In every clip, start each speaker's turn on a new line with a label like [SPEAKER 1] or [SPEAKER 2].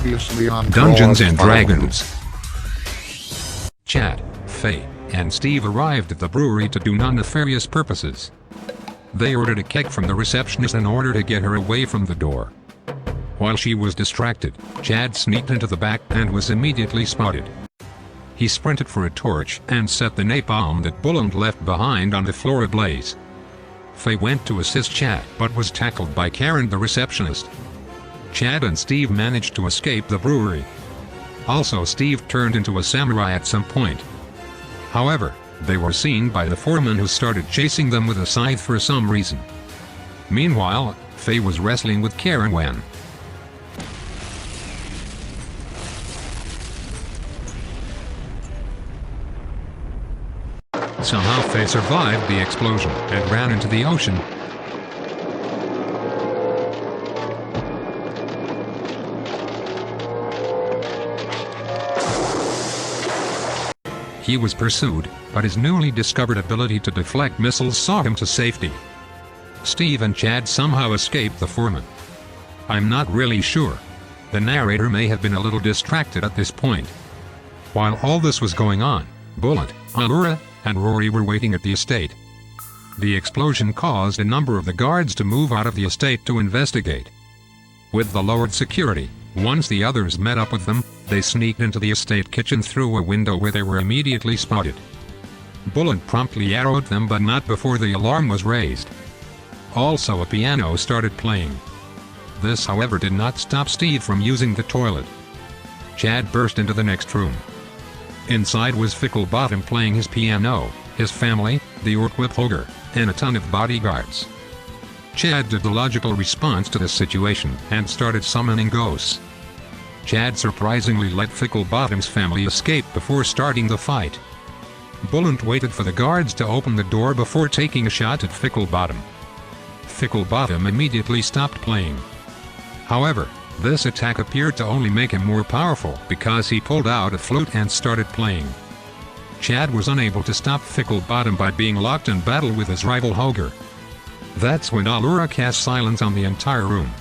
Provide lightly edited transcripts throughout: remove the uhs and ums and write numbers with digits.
[SPEAKER 1] Previously on
[SPEAKER 2] Dungeons and
[SPEAKER 1] Flammable.
[SPEAKER 2] Dragons. Chad, Faye, and Steve arrived at the brewery to do non-nefarious purposes. They ordered a keg from the receptionist in order to get her away from the door. While she was distracted, Chad sneaked into the back and was immediately spotted. He sprinted for a torch and set the napalm that Bullen left behind on the floor ablaze. Faye went to assist Chad but was tackled by Karen, the receptionist. Chad and Steve managed to escape the brewery. Also, Steve turned into a samurai at some point. However, they were seen by the foreman, who started chasing them with a scythe for some reason. Meanwhile, Faye was wrestling with Karen when somehow Faye survived the explosion and ran into the ocean. He was pursued, but his newly discovered ability to deflect missiles saw him to safety. Steve and Chad somehow escaped the foreman. I'm not really sure. The narrator may have been a little distracted at this point. While all this was going on, Bullet, Allura, and Rory were waiting at the estate. The explosion caused a number of the guards to move out of the estate to investigate. With the lowered security, once the others met up with them, they sneaked into the estate kitchen through a window, where they were immediately spotted. Bullet promptly arrowed them, but not before the alarm was raised. Also, a piano started playing. This, however, did not stop Steve from using the toilet. Chad burst into the next room. Inside was Ficklebottom playing his piano, his family, the Orquip Ogre, and a ton of bodyguards. Chad did the logical response to this situation and started summoning ghosts. Chad surprisingly let Ficklebottom's family escape before starting the fight. Bullet waited for the guards to open the door before taking a shot at Ficklebottom. Ficklebottom immediately stopped playing. However, this attack appeared to only make him more powerful because he pulled out a flute and started playing. Chad was unable to stop Ficklebottom by being locked in battle with his rival Ogre. That's when Allura cast silence on the entire room.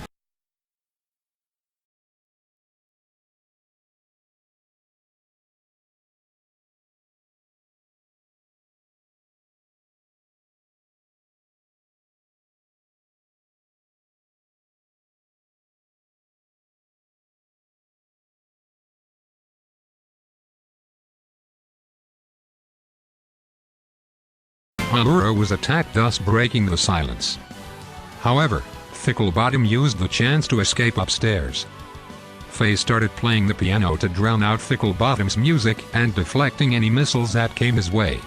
[SPEAKER 2] Allura was attacked, thus breaking the silence. However, Ficklebottom used the chance to escape upstairs. Faye started playing the piano to drown out Ficklebottom's music and deflecting any missiles that came his way.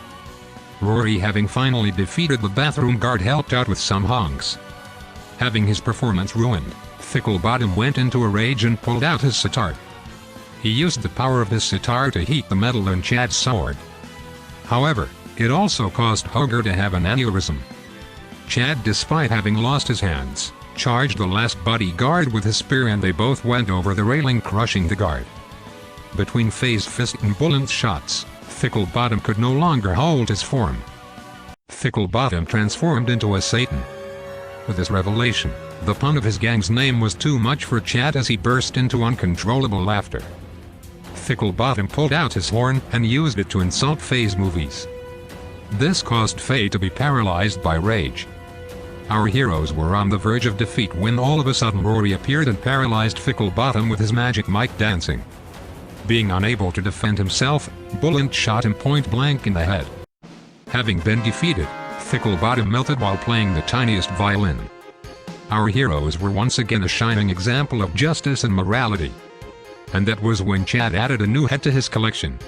[SPEAKER 2] Rory, having finally defeated the bathroom guard, helped out with some honks. Having his performance ruined, Ficklebottom went into a rage and pulled out his sitar. He used the power of his sitar to heat the metal in Chad's sword. However, it also caused Ogre to have an aneurysm. Chad, despite having lost his hands, charged the last bodyguard with his spear, and they both went over the railing, crushing the guard. Between Faye's fist and Bullet's shots, Ficklebottom could no longer hold his form. Ficklebottom transformed into a Satan. With this revelation, the pun of his gang's name was too much for Chad as he burst into uncontrollable laughter. Ficklebottom pulled out his horn and used it to insult Faye's movies. This caused Faye to be paralyzed by rage. Our heroes were on the verge of defeat when all of a sudden Rory appeared and paralyzed Ficklebottom with his magic mic dancing. Being unable to defend himself, Bullet shot him point blank in the head. Having been defeated, Ficklebottom melted while playing the tiniest violin. Our heroes were once again a shining example of justice and morality. And that was when Chad added a new head to his collection.